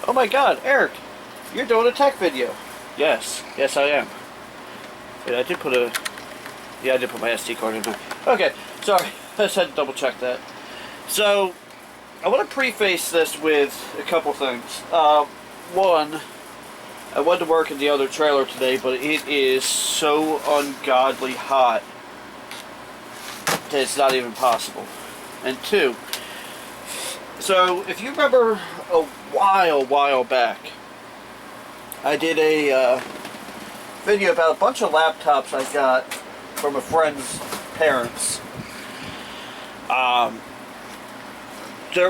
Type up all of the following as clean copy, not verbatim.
Oh my god, Eric, you're doing a tech video. Yes, yes I am. Wait, I did put a... Yeah, I did put my SD card in there. Okay, sorry, I just had to double check that. So, I want to preface this with a couple things. One, I went to work in the other trailer today, but it is so ungodly hot that it's not even possible. And two, so if you remember a while back, I did a video about a bunch of laptops I got from a friend's parents.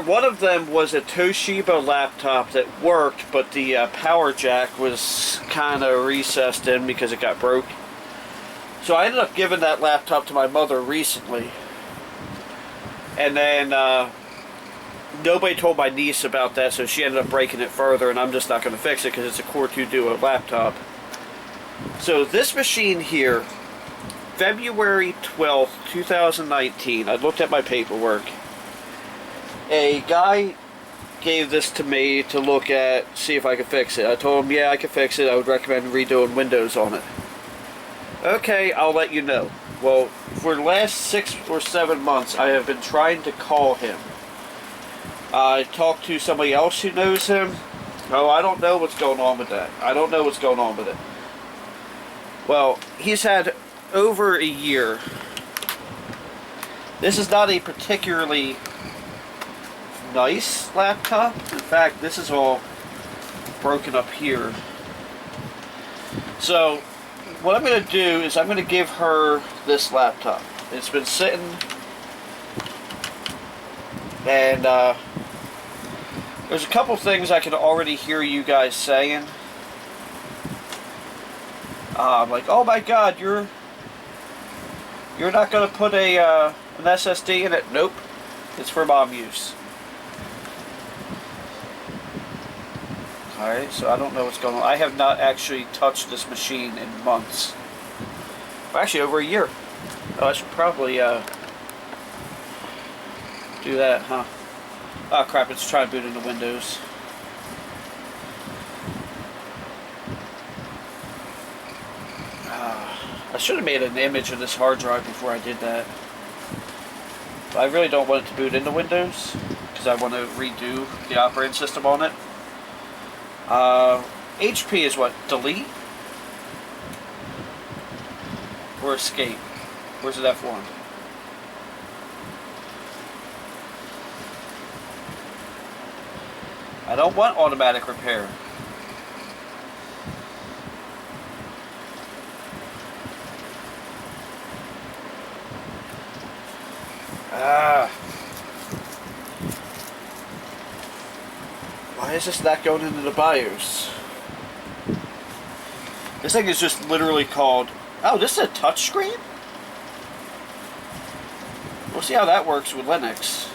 One of them was a Toshiba laptop that worked, but the power jack was kind of recessed in because it got broke. So I ended up giving that laptop to my mother recently. And then nobody told my niece about that, so she ended up breaking it further, and I'm just not going to fix it because it's a Core 2 Duo laptop. So this machine here, February 12th, 2019, I looked at my paperwork. A guy gave this to me to look at, see if I could fix it. I told him, yeah, I could fix it. I would recommend redoing Windows on it. Okay, I'll let you know. Well, for the last 6 or 7 months, I have been trying to call him. I talked to somebody else who knows him. Oh, I don't know what's going on with that. I don't know what's going on with it. Well, he's had over a year. This is not a particularly nice laptop. In fact, this is all broken up here. So what I'm going to do is I'm going to give her this laptop. It's been sitting, and there's a couple things I can already hear you guys saying. Like, oh my god, you're not going to put an SSD in it? Nope, it's for mom use. Alright, so I don't know what's going on. I have not actually touched this machine in months. Well, actually, over a year. Oh, I should probably do that, huh? Oh crap, it's trying to boot into Windows. I should have made an image of this hard drive before I did that. But I really don't want it to boot into Windows, because I want to redo the operating system on it. HP is what? Delete? Or escape? Where's the F1? I don't want automatic repair. Why is this not going into the BIOS? This thing is just literally called... Oh, this is a touchscreen? We'll see how that works with Linux.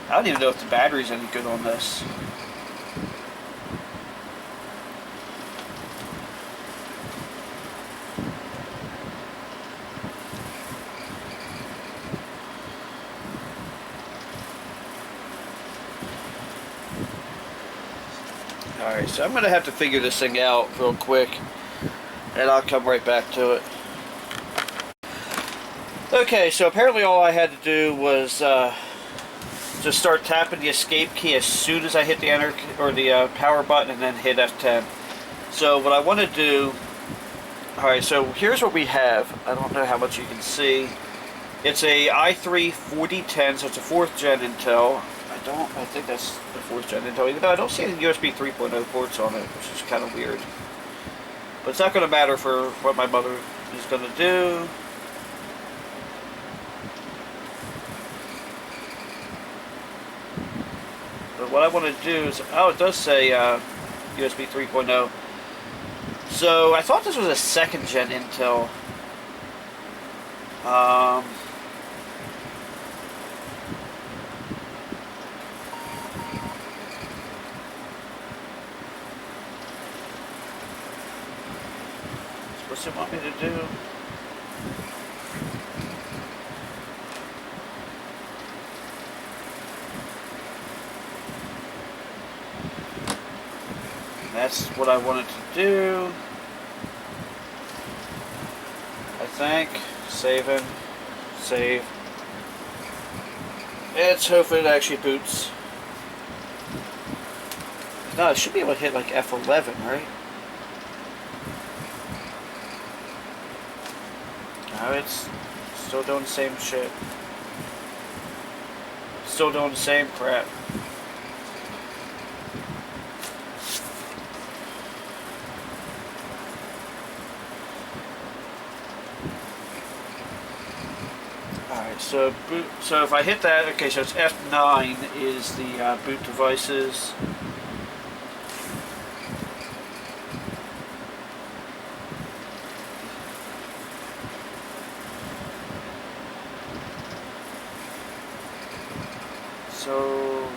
I don't even know if the battery's any good on this. Alright, so I'm going to have to figure this thing out real quick, and I'll come right back to it. Okay, so apparently all I had to do was just start tapping the escape key as soon as I hit the enter or the power button, and then hit F10. So what I want to do, alright, so here's what we have. I don't know how much you can see. It's a i3 4010, so it's a 4th gen Intel. I think that's the 4th gen Intel, even though I don't see any USB 3.0 ports on it, which is kind of weird. But it's not going to matter for what my mother is going to do. But what I want to do is, oh, it does say USB 3.0. So I thought this was a 2nd gen Intel. does it want me to do? That's what I wanted to do. I think. Saving. Save. Let's hope it actually boots. No, it should be able to hit like F11, right? No, it's still doing the same shit. Still doing the same crap. Alright, so boot. So if I hit that, okay, so it's F9 is the boot devices. So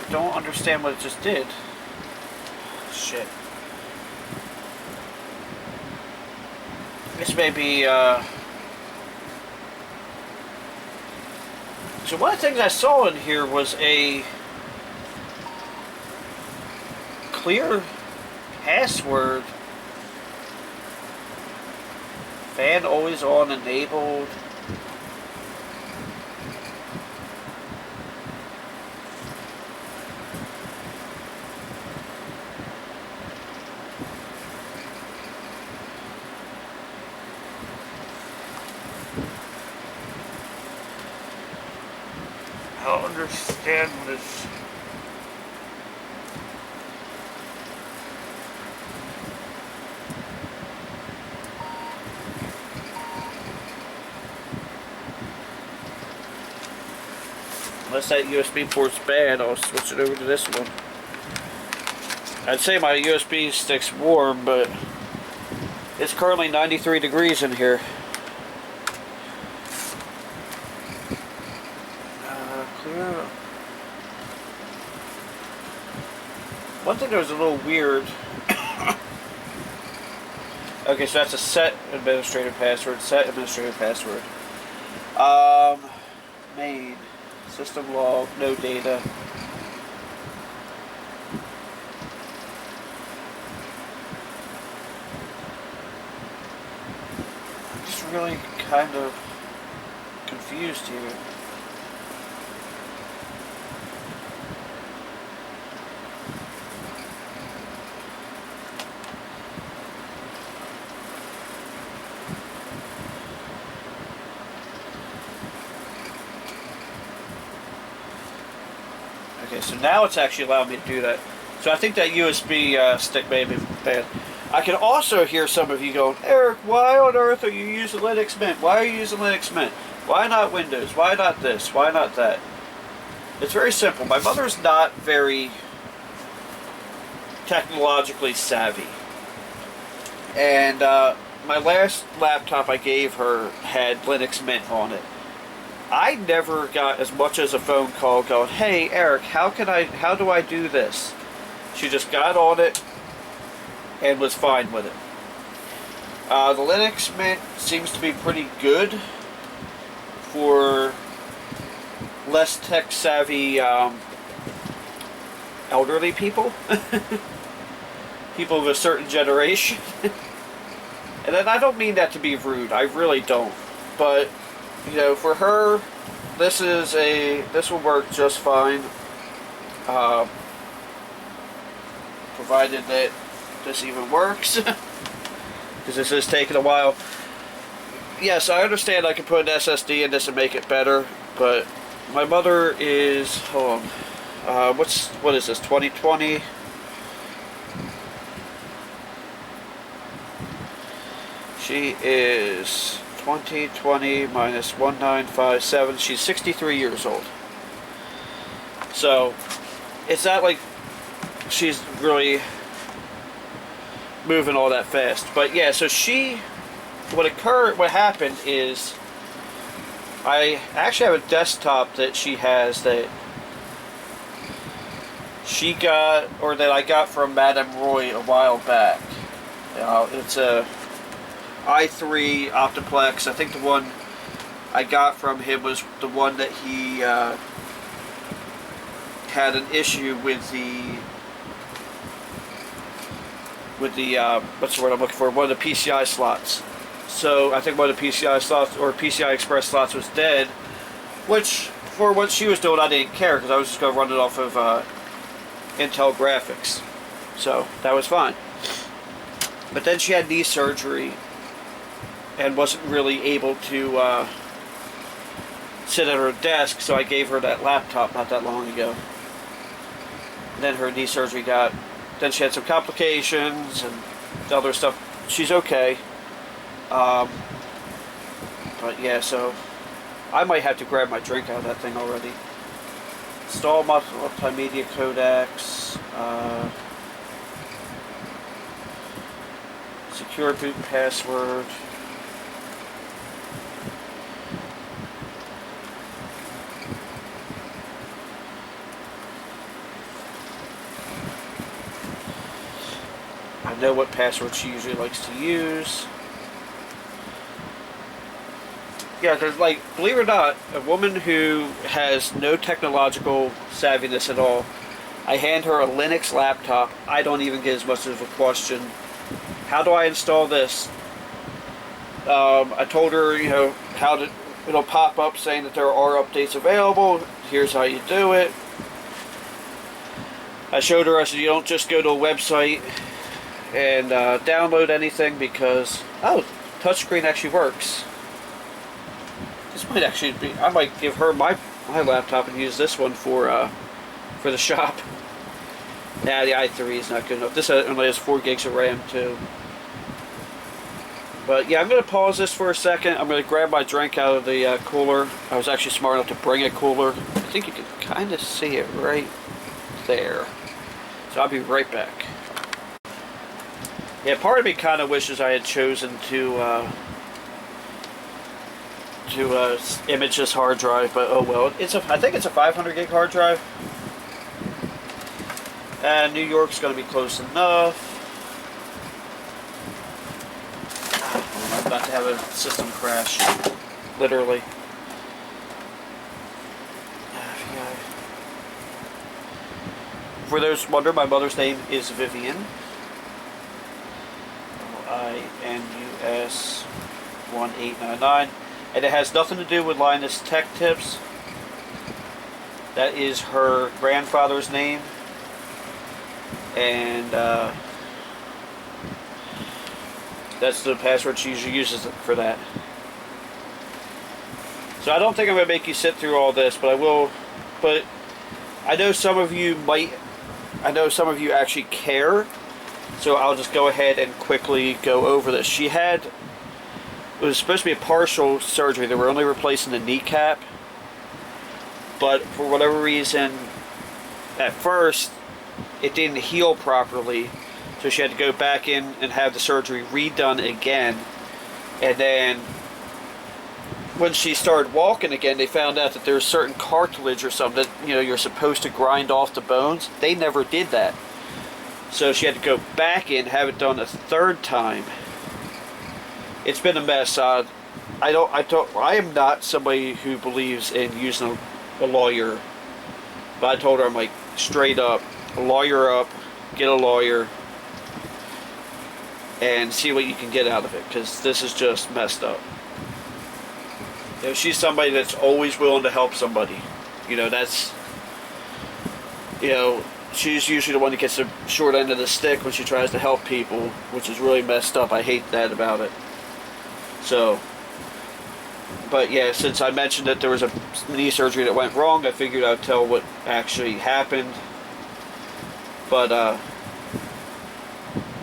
I don't understand what it just did. Shit. This may be so one of the things I saw in here was a clear password. Fan always on, enabled. I don't understand what it's... Unless that USB port's bad, I'll switch it over to this one. I'd say my USB stick's warm, but it's currently 93 degrees in here. Clear. One thing that was a little weird. Okay, so that's a set administrative password. Set administrative password. Main. System log, no data. I'm just really kind of confused here. Okay, so now it's actually allowing me to do that. So I think that USB stick may be bad. I can also hear some of you going, Eric, why on earth are you using Linux Mint? Why are you using Linux Mint? Why not Windows? Why not this? Why not that? It's very simple. My mother's not very technologically savvy. And my last laptop I gave her had Linux Mint on it. I never got as much as a phone call going, hey Eric, how do I do this? She just got on it and was fine with it. The Linux Mint seems to be pretty good for less tech savvy elderly people. People of a certain generation. And then I don't mean that to be rude, I really don't. But you know, for her, this will work just fine, provided that this even works, because this is taking a while. Yes, I understand I can put an SSD in this and make it better, but my mother is, hold on, what is this, 2020? She is 2020 minus 1957. She's 63 years old. So it's not like she's really moving all that fast. But yeah, so what happened is I actually have a desktop that she has that she got, or that I got from Madame Roy a while back. It's a i3 Optiplex. I think the one I got from him was the one that he had an issue with the what's the word I'm looking for? One of the PCI slots. So I think one of the PCI slots or PCI Express slots was dead, which for what she was doing I didn't care because I was just going to run it off of Intel graphics. So that was fine. But then she had knee surgery and wasn't really able to sit at her desk, so I gave her that laptop not that long ago. And then her knee surgery then she had some complications and other stuff. She's okay. But yeah, so I might have to grab my drink out of that thing already. Install multimedia codecs. Secure boot password. I know what password she usually likes to use. Yeah, because, like, believe it or not, a woman who has no technological savviness at all, I hand her a Linux laptop, I don't even get as much of a question. How do I install this? I told her, you know, it'll pop up saying that there are updates available. Here's how you do it. I showed her, I said, you don't just go to a website and download anything because, oh, touchscreen actually works. This might actually be, I might give her my laptop and use this one for the shop. Nah, the i3 is not good enough. This only has 4 gigs of RAM too. But yeah, I'm going to pause this for a second. I'm going to grab my drink out of the cooler. I was actually smart enough to bring a cooler. I think you can kind of see it right there. So I'll be right back. Yeah, part of me kind of wishes I had chosen to image this hard drive, but oh well. I think it's a 500 gig hard drive. And New York's going to be close enough. I'm about to have a system crash. Literally. For those who wonder, my mother's name is Vivian. INUS 1899. And it has nothing to do with Linus Tech Tips. That is her grandfather's name. And that's the password she usually uses for that. So I don't think I'm going to make you sit through all this, but I will. But I know some of you actually care. So I'll just go ahead and quickly go over this. It was supposed to be a partial surgery. They were only replacing the kneecap. But for whatever reason, at first, it didn't heal properly. So she had to go back in and have the surgery redone again. And then when she started walking again, they found out that there's certain cartilage or something that, you're supposed to grind off the bones. They never did that. So she had to go back in, have it done a third time. It's been a mess. I am not somebody who believes in using a lawyer. But I told her, I'm like, straight up, lawyer up, get a lawyer, and see what you can get out of it, because this is just messed up. She's somebody that's always willing to help somebody. She's usually the one that gets the short end of the stick when she tries to help people, which is really messed up. I hate that about it. So, but yeah, since I mentioned that there was a knee surgery that went wrong, I figured I'd tell what actually happened. But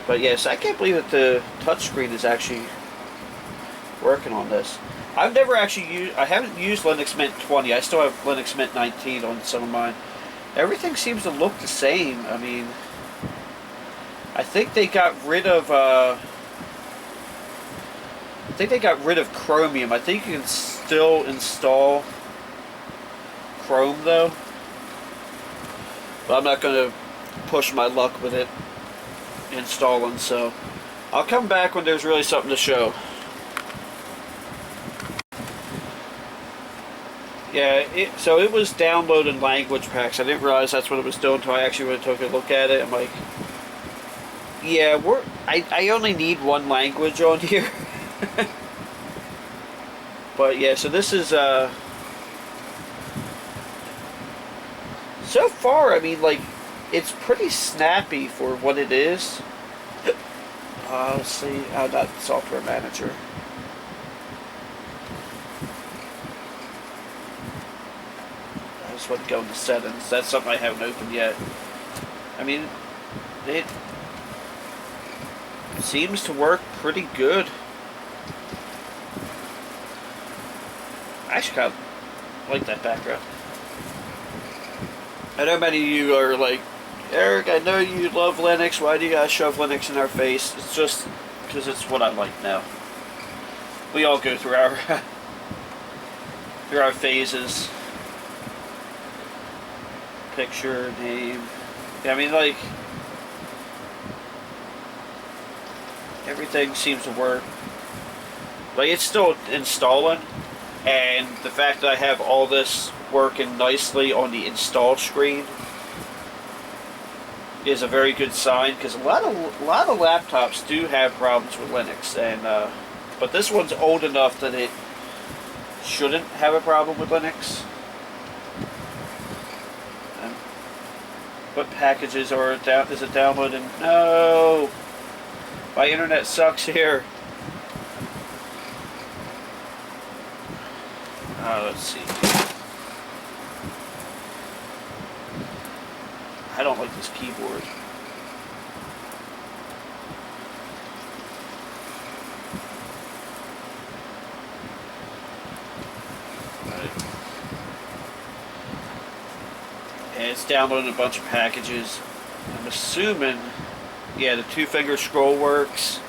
yes, I can't believe that the touchscreen is actually working on this. I haven't used Linux Mint 20. I still have Linux Mint 19 on some of mine. Everything seems to look the same. I mean, I think they got rid of Chromium. I think you can still install Chrome though. But I'm not going to push my luck with it installing, so I'll come back when there's really something to show. Yeah, so it was downloading language packs. I didn't realize that's what it was doing until I actually went and took a look at it. I'm like, yeah, I only need one language on here. But yeah, so this is so far, I mean, like, it's pretty snappy for what it is. Let's see, not software manager. I just want to go into settings. That's something I haven't opened yet. I mean, it seems to work pretty good. I actually kind of like that background. I know many of you are like, Eric, I know you love Linux. Why do you guys shove Linux in our face? It's just because it's what I like now. We all go through our phases. Picture, name. I mean, like, everything seems to work. Like, it's still installing, and the fact that I have all this working nicely on the install screen is a very good sign, because a lot of laptops do have problems with Linux, and but this one's old enough that it shouldn't have a problem with Linux. What packages are down? Is it downloading? No, my internet sucks here. Let's see. I don't like this keyboard. And it's downloading a bunch of packages. I'm assuming, yeah, the two-finger scroll works.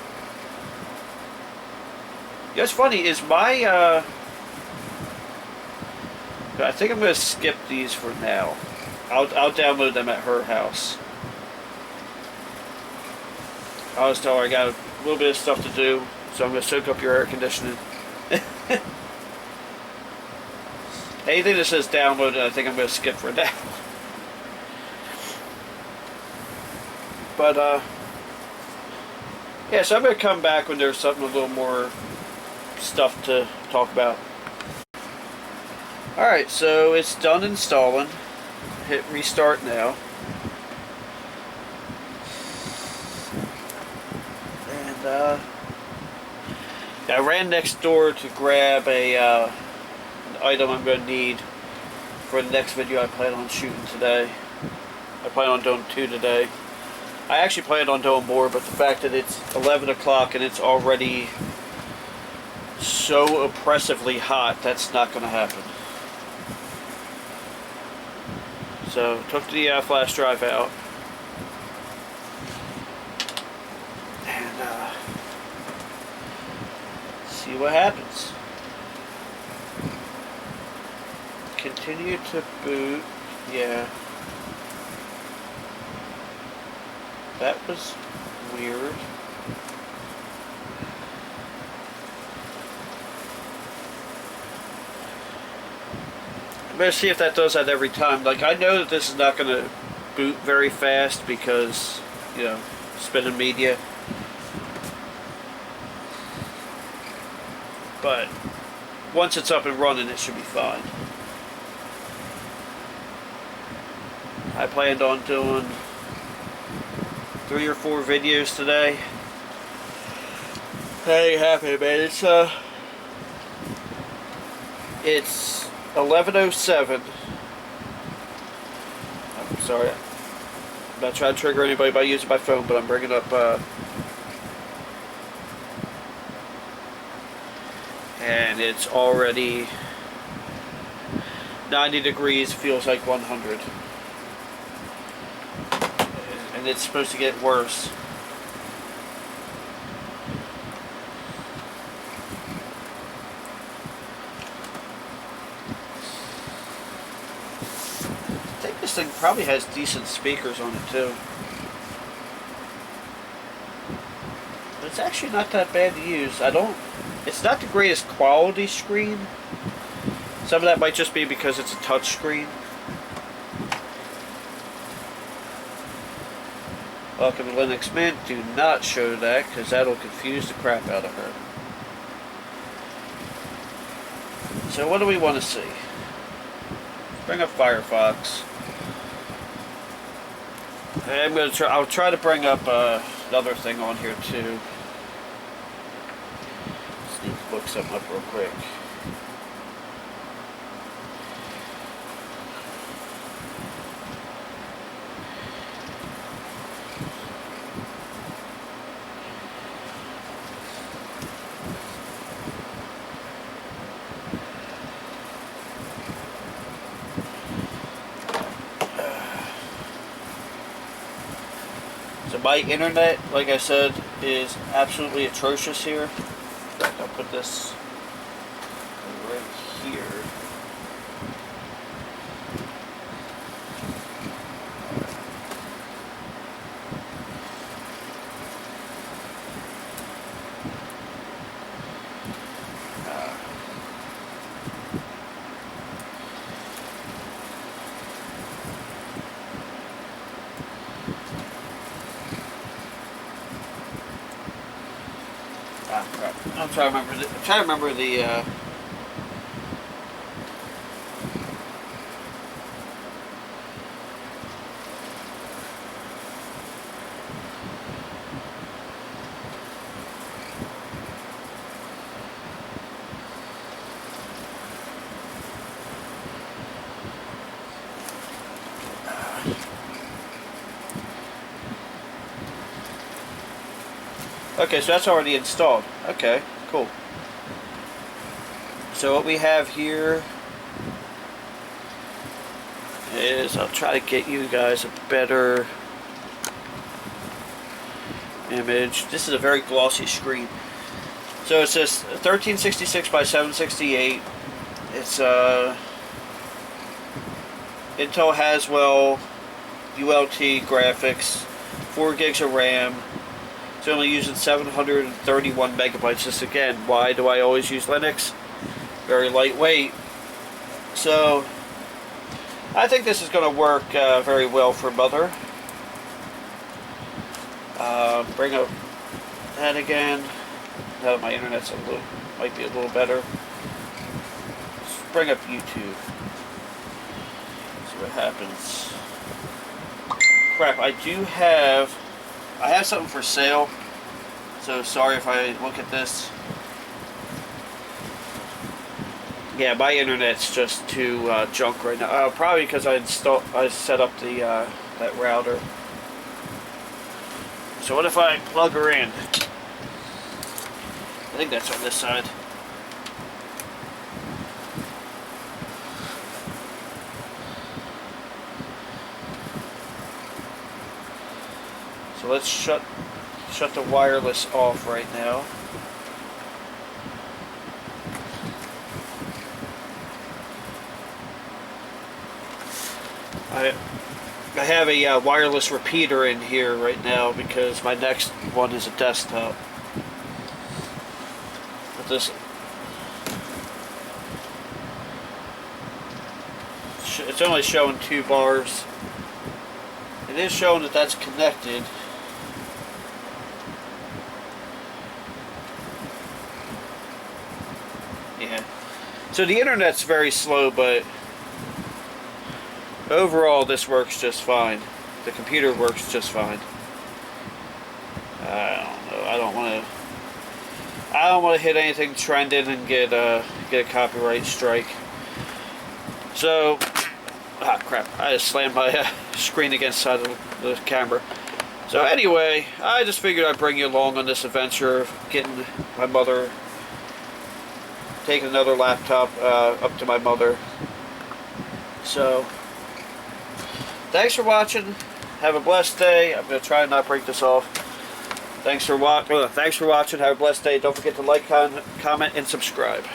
You know, what's funny is my, I think I'm going to skip these for now. I'll download them at her house. I always tell her I got a little bit of stuff to do, so I'm going to soak up your air conditioning. Anything that says download, I think I'm going to skip for now. But, yeah, so I'm going to come back when there's something a little more stuff to talk about. Alright, so it's done installing. Hit restart now. And, I ran next door to grab an item I'm going to need for the next video I plan on shooting today. I plan on doing 2 today. I actually planned on doing more, but the fact that it's 11 o'clock and it's already so oppressively hot, that's not going to happen. So, took the flash drive out. And, see what happens. Continue to boot. Yeah. That was weird. I'm going to see if that does that every time. Like, I know that this is not going to boot very fast because, you know, spinning media. But once it's up and running, it should be fine. I planned on doing 3 or 4 videos today. I ain't happy, man. It's 11:07. I'm sorry. I'm not trying to trigger anybody by using my phone, but I'm bringing up and it's already 90 degrees, feels like 100. And it's supposed to get worse. probably has decent speakers on it too. But it's actually not that bad to use. It's not the greatest quality screen. Some of that might just be because it's a touch screen. Welcome to Linux Mint. Do not show that because that'll confuse the crap out of her. So what do we want to see? Bring up Firefox. I'll try to bring up another thing on here too. Just need to look something up real quick. So my internet, like I said, is absolutely atrocious here. In fact, I'll put this right here. Crap. I'm trying to remember the Okay, so that's already installed. Okay, cool. So what we have here is, I'll try to get you guys a better image. This is a very glossy screen. So it says 1366 by 768. It's Intel Haswell ULT graphics, 4 gigs of RAM. It's only using 731 megabytes. Just again, why do I always use Linux? Very lightweight. So I think this is going to work very well for Mother. Bring up that again. Now that my internet's might be a little better. Let's bring up YouTube. See what happens. Crap, I have something for sale, so sorry if I look at this. Yeah, my internet's just too junk right now. Probably because I set up the that router. So what if I plug her in? I think that's on this side. So let's shut the wireless off right now. I have a wireless repeater in here right now because my next one is a desktop. But this it's only showing 2 bars. It is showing that that's connected. Yeah. So the internet's very slow, but overall this works just fine. The computer works just fine. I don't know. I don't want to hit anything trending and get a copyright strike. So, crap! I just slammed my screen against the side of the camera. So anyway, I just figured I'd bring you along on this adventure of getting my mother, taking another laptop up to my mother. So, thanks for watching. Have a blessed day. I'm going to try and not break this off. Thanks for watching. Have a blessed day. Don't forget to like, comment, and subscribe.